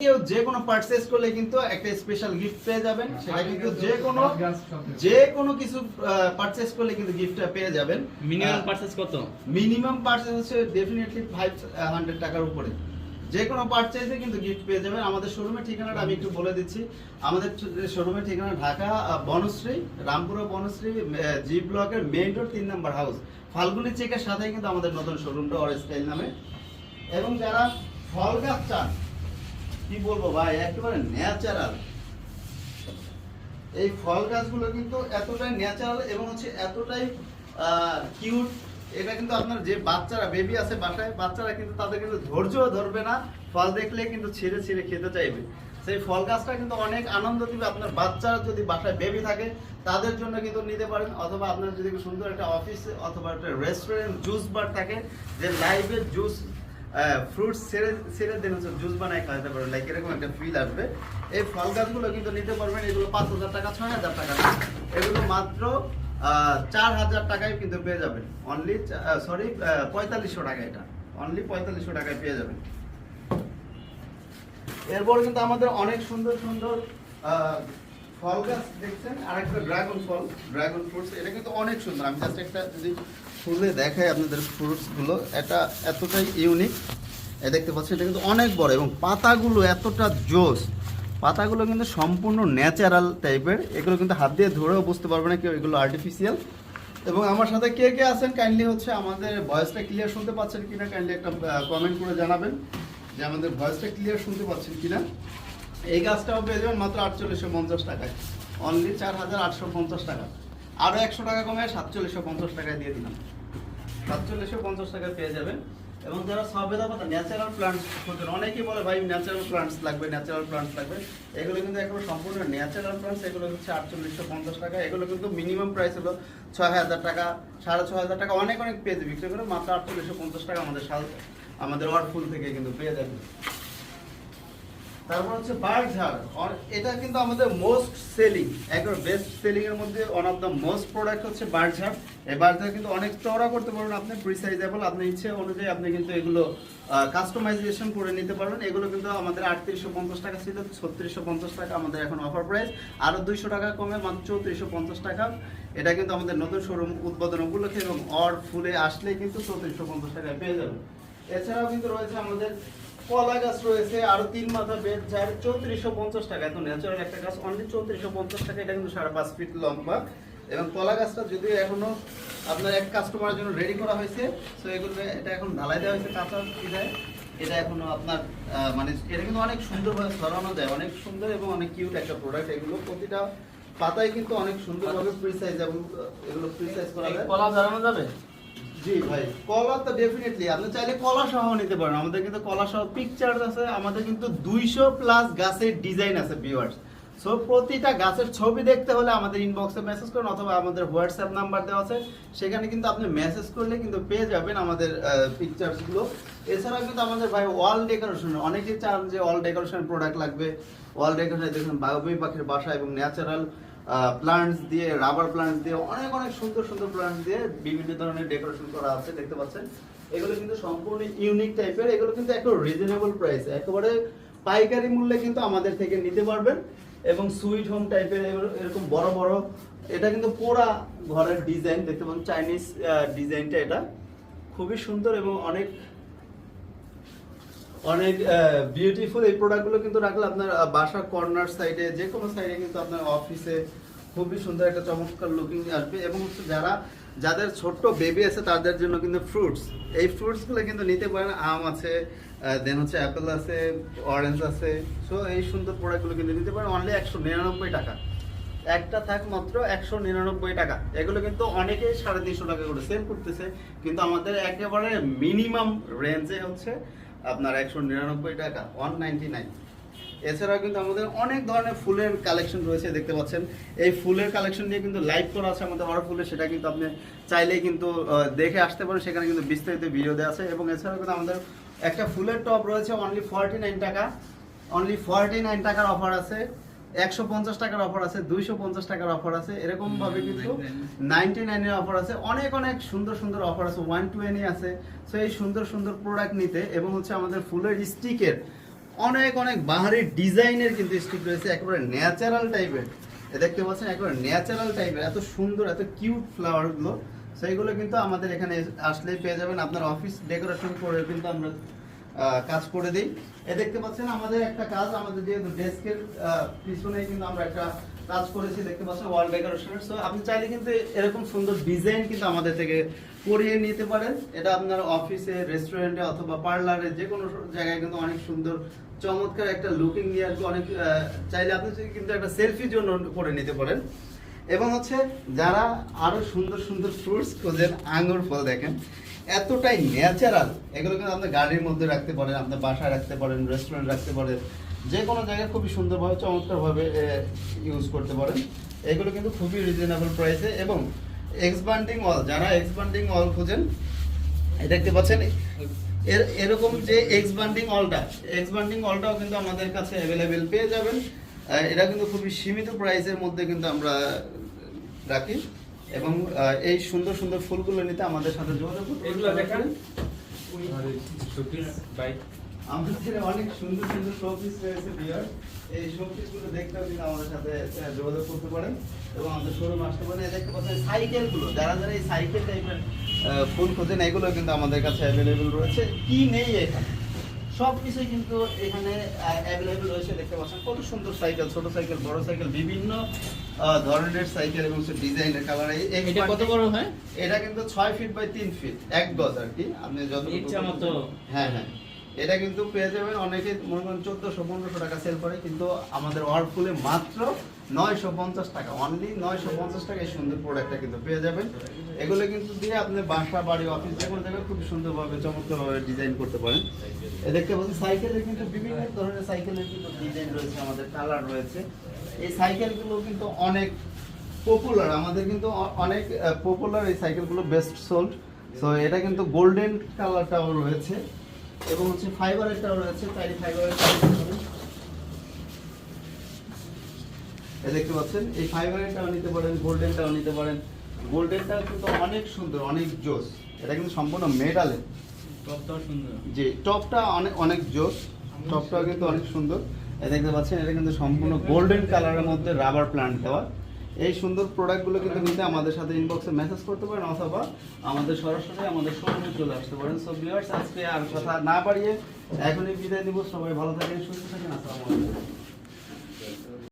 কেউ যে কোনো পারচেজ করলে কিন্তু একটা স্পেশাল গিফট পেয়ে যাবেন। সেটা কিন্তু যে কোনো কিছু পারচেজ করলে কিন্তু গিফটটা পেয়ে যাবেন। মিনিমাম পারচেজ কত? মিনিমাম পারচেজ হচ্ছে ডেফিনেটলি 500 টাকার উপরে। যে কোনো পারচেজে কিন্তু গিফট পেয়ে যাবেন। আমাদের শোরুমের ঠিকানাটা আমি একটু বলে দিচ্ছি। আমাদের শোরুমের ঠিকানা ঢাকা বনশ্রী, রামপুরা বনশ্রী জি ব্লকের মেইন রোড 3 নম্বর হাউস, ফাল্গুনি চেকের সাথে কিন্তু আমাদের নতুন শোরুমটা অরেঞ্জ স্টাইল নামে। এবং যারা ফল গাছ চান, কি বলবো ভাই, একেবারে ন্যাচারাল এই ফল গাছগুলো কিন্তু এতটাই ন্যাচারাল এবং হচ্ছে এতটাই কিউট। এটা কিন্তু আপনার যে বাচ্চারা বেবি আছে বাসায়, বাচ্চারা কিন্তু তাদের কিন্তু ধৈর্য ধরবে না, ফল দেখলে কিন্তু ছিঁড়ে ছিঁড়ে খেতে চাইবে। সেই ফল গাছটা কিন্তু অনেক আনন্দ দিবে। আপনার বাচ্চারা যদি বাসায় বেবি থাকে তাদের জন্য কিন্তু নিতে পারেন, অথবা আপনার যদি সুন্দর একটা অফিস অথবা একটা রেস্টুরেন্ট জুস বার থাকে, যে লাইভের জুস ফ্রুটস ছেড়ে দিন হচ্ছে জুস বানায় খাওয়াতে পারবেন, লাইক এরকম একটা ফিল আসবে। এই ফল গাছগুলো কিন্তু নিতে পারবেন। এগুলো 5,000 টাকা, 6,000 টাকা, এগুলো মাত্র 4,000 টাকায় কিন্তু পেয়ে যাবেন। অনলি 4500 টাকা, এটা অনলি 4500 টাকায় পেয়ে যাবেন। এরপর কিন্তু আমাদের অনেক সুন্দর সুন্দর ফল গাছ দেখছেন। আরেকটা ড্রাগন ফল, ড্রাগন ফ্রুটস, এটা কিন্তু অনেক সুন্দর। আমি জাস্ট একটা যদি ফুলে দেখাই আপনাদের ফ্রুটসগুলো, এটা এতটাই ইউনিক। দেখতে পাচ্ছেন এটা কিন্তু অনেক বড় এবং পাতাগুলো এতটা জোস। পাতাগুলো কিন্তু সম্পূর্ণ ন্যাচারাল টাইপের। এগুলো কিন্তু হাত দিয়ে ধরেও বুঝতে পারবে না কেউ এগুলো আর্টিফিশিয়াল। এবং আমার সাথে কে কে আছেন কাইন্ডলি হচ্ছে আমাদের ভয়েসটা ক্লিয়ার শুনতে পাচ্ছেন কিনা কাইন্ডলি একটা কমেন্ট করে জানাবেন যে আমাদের ভয়েসটা ক্লিয়ার শুনতে পাচ্ছেন কিনা। এই গাছটাও পেয়ে যাবেন মাত্র 4850 টাকায়, অনলি 4850 টাকা। আরও 100 টাকা কমে 4750 টাকায় দিয়ে দিলাম, 4750 টাকায় পেয়ে যাবেন। এবং যারা সবেদা পাতা ন্যাচারাল প্লান্টস খোঁজেন, অনেকেই বলে ভাই ন্যাচারাল প্লান্টস লাগবে, ন্যাচারাল প্লান্টস লাগবে, এগুলো কিন্তু একবার সম্পূর্ণ ন্যাচারাল প্লান্টস। এগুলো হচ্ছে 4850 টাকা। এগুলো কিন্তু মিনিমাম প্রাইস হলো 6000 টাকা, 6500 টাকা, অনেক অনেক পেজ বিক্রি করে মাত্র 4850 টাকা আমাদের ওয়ার্ডফুল থেকে কিন্তু পেয়ে যাবেন। তারপর হচ্ছে বার্ডঝাড়, এটা কিন্তু আমাদের মোস্ট সেলিং, একবার বেস্ট সেলিং এর মধ্যে one of the most product হচ্ছে বার্ডঝাড়। এই বার্ডঝাড় কিন্তু অনেক চওড়া করতে পারবেন আপনি, প্রিসাইজেবল, আপনার ইচ্ছে অনুযায়ী আপনি কিন্তু এগুলো কাস্টমাইজেশন করে নিতে পারবেন। এগুলো কিন্তু আমাদের 3850 টাকা ছিল, 3650 টাকা আমাদের এখন অফার প্রাইস, আরও 200 টাকা কমে মাত্র 3450 টাকা। এটা কিন্তু আমাদের নতুন শোরুম উদ্বোধন উপলক্ষে এবং ফুলে আসলেই কিন্তু 3450 টাকায় পেয়ে যাবেন। এছাড়াও কিন্তু রয়েছে আমাদের কলা গাছ রয়েছে, আরো 3 মাথা বেড ঝাড় 3450 টাকা। এত ন্যাচারাল একটা গাছ, অনলি 3450 টাকা। এটা কিন্তু 5.5 ফিট লম্বা। এবং কলা গাছটা যদিও এখনো আপনার এক কাস্টমারের জন্য রেডি করা হয়েছে, সো এগুলো এটা এখন ঢালাই দেওয়া হয়েছে কাঁচা বিধায়। এটা এখনো আপনার মানে এটা কিন্তু অনেক সুন্দরভাবে ছড়ানো যায়, অনেক সুন্দর এবং অনেক কিউট একটা প্রোডাক্ট। এগুলো প্রতিটা পাতায় কিন্তু অনেক সুন্দরভাবে প্রিসাইজেবল, এগুলো প্রিসাইজ করা যায়। কলা ঝাড়ানো যাবে? জি ভাই, কলা তো ডেফিনেটলি আপনি চাইলে কলা সহ নিতে পারেন। আমাদের কিন্তু কলা সহ পিকচার আছে, আমাদের কিন্তু 200 প্লাস গাছের ডিজাইন আছে ভিউয়ার্স। সো প্রতিটা গাছের ছবি দেখতে হলে আমাদের ইনবক্সে মেসেজ করুন, অথবা আমাদের হোয়াটসঅ্যাপ নাম্বার দেওয়া আছে, সেখানে কিন্তু আপনি মেসেজ করলে কিন্তু পেয়ে যাবেন আমাদের পিকচারসগুলো। এছাড়াও কিন্তু আমাদের ভাই ওয়াল ডেকোরেশন, অনেকেই চান যে ওয়াল ডেকোরেশন প্রোডাক্ট লাগবে। ওয়াল ডেকোরেশন দেখুন বাবুই পাখির বাসা এবং ন্যাচারাল প্লান্টস দিয়ে, রাবার প্লান্টস দিয়ে, অনেক অনেক সুন্দর সুন্দর প্লান্টস দিয়ে বিভিন্ন ধরনের ডেকোরেশন করা আছে, দেখতে পাচ্ছেন। এগুলো কিন্তু সম্পূর্ণ ইউনিক টাইপের। এগুলো কিন্তু একটু রিজনেবল প্রাইসে, একেবারে পাইকারি মূল্যে কিন্তু আমাদের থেকে নিতে পারবেন। এবং সুইট হোম টাইপের এরকম বড় বড়, এটা কিন্তু পোড়া ঘরের ডিজাইন, দেখতে পাচ্ছেন চাইনিজ ডিজাইনটা, এটা খুবই সুন্দর এবং অনেক অনেক বিউটিফুল। এই প্রোডাক্টগুলো কিন্তু রাখলে আপনার বাসার কর্নার সাইডে, যে কোনো সাইডে কিন্তু আপনার অফিসে খুবই সুন্দর একটা চমৎকার লুকিং আসবে। এবং যাদের ছোট্ট বেবি আছে তাদের জন্য কিন্তু ফ্রুটস, এই ফ্রুটসগুলো কিন্তু নিতে পারেন। আম আছে, দেন হচ্ছে অ্যাপেল আছে, অরেঞ্জ আছে। সো এই সুন্দর প্রোডাক্টগুলো কিন্তু নিতে পারেন অনলি 199 টাকা। একটা থাক মাত্র 199 টাকা। এগুলো কিন্তু অনেকেই 350 টাকা করে সেল করতেছে, কিন্তু আমাদের একেবারে মিনিমাম রেঞ্জে হচ্ছে আপনার 199 টাকা, 199। এছাড়াও কিন্তু আমাদের অনেক ধরনের ফুলের কালেকশন রয়েছে, দেখতে পাচ্ছেন। এই ফুলের কালেকশন নিয়ে কিন্তু লাইভ করা আছে আমাদের অর্ডার ফুলে, সেটা কিন্তু আপনি চাইলেই কিন্তু দেখে আসতে পারেন, সেখানে কিন্তু বিস্তারিত ভিডিও দেওয়া আছে। এবং এছাড়াও কিন্তু আমাদের একটা ফুলের টপ রয়েছে অনলি 49 টাকা, অনলি 49 টাকার অফার আছে, 150 টাকার অফার আছে, 250 টাকার অফার আছে, এরকম ভাবে কিন্তু 99 এর অফার আছে। অনেক অনেক সুন্দর সুন্দর অফার আছে, 120 আছে। সো এই সুন্দর সুন্দর প্রোডাক্ট নিতে এবং হচ্ছে আমাদের ফুলের স্টিকের অনেক অনেক বাহারি ডিজাইনের কিন্তু স্টিক রয়েছে, একেবারে ন্যাচারাল টাইপের। দেখতে পাচ্ছেন একেবারে ন্যাচারাল টাইপের, এত সুন্দর এত কিউট ফ্লাওয়ারগুলো, সেইগুলো কিন্তু আমাদের এখানে আসলেই পেয়ে যাবেন। আপনার অফিস ডেকোরেশন করে কিন্তু আমরা কাজ করে দিই। দেখতে পাচ্ছেন আমাদের একটা কাজ, আমাদের যেহেতু ডেস্কের পিছনে কিন্তু আমরা একটা কাজ করেছি, দেখতে পাচ্ছেন ওয়াল ডেকোরেশনের। সো আপনি চাইলে কিন্তু এরকম সুন্দর ডিজাইন কিন্তু আমাদের থেকে করিয়ে নিতে পারেন। এটা আপনার অফিসে, রেস্টুরেন্টে অথবা পার্লারে যে কোনো জায়গায় কিন্তু অনেক সুন্দর চমৎকার একটা লুকিং নিয়ে আসবে। অনেক চাইলে আপনি কিন্তু একটা সেলফির জন্য করে নিতে পারেন। এবং হচ্ছে যারা আরো সুন্দর সুন্দর ফ্রুটস খোঁজেন, আঙ্গুর ফল দেখেন এতটাই ন্যাচারাল, এগুলো কিন্তু আপনি গাড়ির মধ্যে রাখতে পারেন, আপনার বাসায় রাখতে পারেন, রেস্টুরেন্ট রাখতে পারেন, যে কোনো জায়গায় খুবই সুন্দরভাবে চমৎকারভাবে ইউজ করতে পারেন। এগুলো কিন্তু খুবই রিজনেবল প্রাইসে। এবং এক্সপান্ডিং ওয়াল, যারা এক্সপান্ডিং ওয়াল খোঁজেন, দেখতে পাচ্ছেন এরকম যে এক্সপান্ডিং ওয়ালটাও কিন্তু আমাদের কাছে অ্যাভেলেবেল পেয়ে যাবেন। এটা কিন্তু খুবই সীমিত প্রাইসের মধ্যে কিন্তু আমরা রাখি। এবং এই সুন্দর সুন্দর ফুলগুলো নিতে আমাদের সাথে যোগাযোগ করুন। এগুলো দেখেন আমাদের অনেক সুন্দর সুন্দর শোপিস রয়েছে বিয়ার, এই শোপিসগুলো দেখতেও কিন্তু আমাদের সাথে যোগাযোগ করতে পারেন এবং আমাদের শোরুম আসতে পারেন। দেখতে পাচ্ছেন সাইকেলগুলো, যারা যারা এই সাইকেল টাইপের ফুল খোঁজেন, এগুলো কিন্তু আমাদের কাছে অ্যাভেলেবেল রয়েছে। কি নেই এখানে, সব কিছুই কিন্তু এখানে অ্যাভেলেবেল রয়েছে। দেখতে পাচ্ছেন কত সুন্দর সাইকেল, ছোট সাইকেল, বড় সাইকেল, বিভিন্ন ধরনের সাইকেল এবং ডিজাইনের কালার। এটা কত বড় হয়? এটা কিন্তু 6 ফিট বাই 3 ফিট, 1 গজ আর কি। আপনি যত ইচ্ছা মতো। হ্যাঁ হ্যাঁ, এটা কিন্তু পেয়ে যাবেন। অনেকে মনে করেন 1400-1500 টাকা সেল করে, কিন্তু আমাদের ওয়ার্লপুলে মাত্র 950 টাকা, অনলি 950 টাকা এই সুন্দর প্রোডাক্টটা কিন্তু পেয়ে যাবেন। এগুলো কিন্তু দিয়ে আপনি বাসা, বাড়ি, অফিস যে কোনো জায়গায় খুব সুন্দরভাবে চমৎকারভাবে ডিজাইন করতে পারেন। দেখতে পাচ্ছেন সাইকেলের কিন্তু বিভিন্ন ধরনের সাইকেলের কিন্তু ডিজাইন রয়েছে, আমাদের কালার রয়েছে। এই সাইকেলগুলো কিন্তু অনেক পপুলার, আমাদের কিন্তু অনেক পপুলার এই সাইকেলগুলো, বেস্ট সোল্ড। সো এটা কিন্তু গোল্ডেন কালারটাও রয়েছে এবং হচ্ছে ফাইবারেরটাও রয়েছে, চাইলে ফাইবারের দেখতে পাচ্ছেন। এই ফাইবারেরটাও নিতে পারেন, গোল্ডেনটাও নিতে পারেন। গোল্ডেনটা কিন্তু অনেক সুন্দর, অনেক জোস। এটা কিন্তু সম্পূর্ণ মেটালের, টপটাও সুন্দর। জি টপটা অনেক অনেক জোস, টপটাও কিন্তু অনেক সুন্দর। দেখতে পাচ্ছেন এটা কিন্তু সম্পূর্ণ গোল্ডেন কালারের মধ্যে রাবার প্লান্ট দেওয়া। এই সুন্দর প্রোডাক্টগুলো কিন্তু নিতে আমাদের সাথে ইনবক্সে মেসেজ করতে পারেন অথবা আমাদের সরাসরি আমাদের শোরুমে চলে আসতে পারেন। সো ভিউয়ার্স, আজকে আর কথা না বাড়িয়ে এখনই বিদায় নিব। সবাই ভালো থাকেন, সুস্থ থাকেন। আসসালামু আলাইকুম।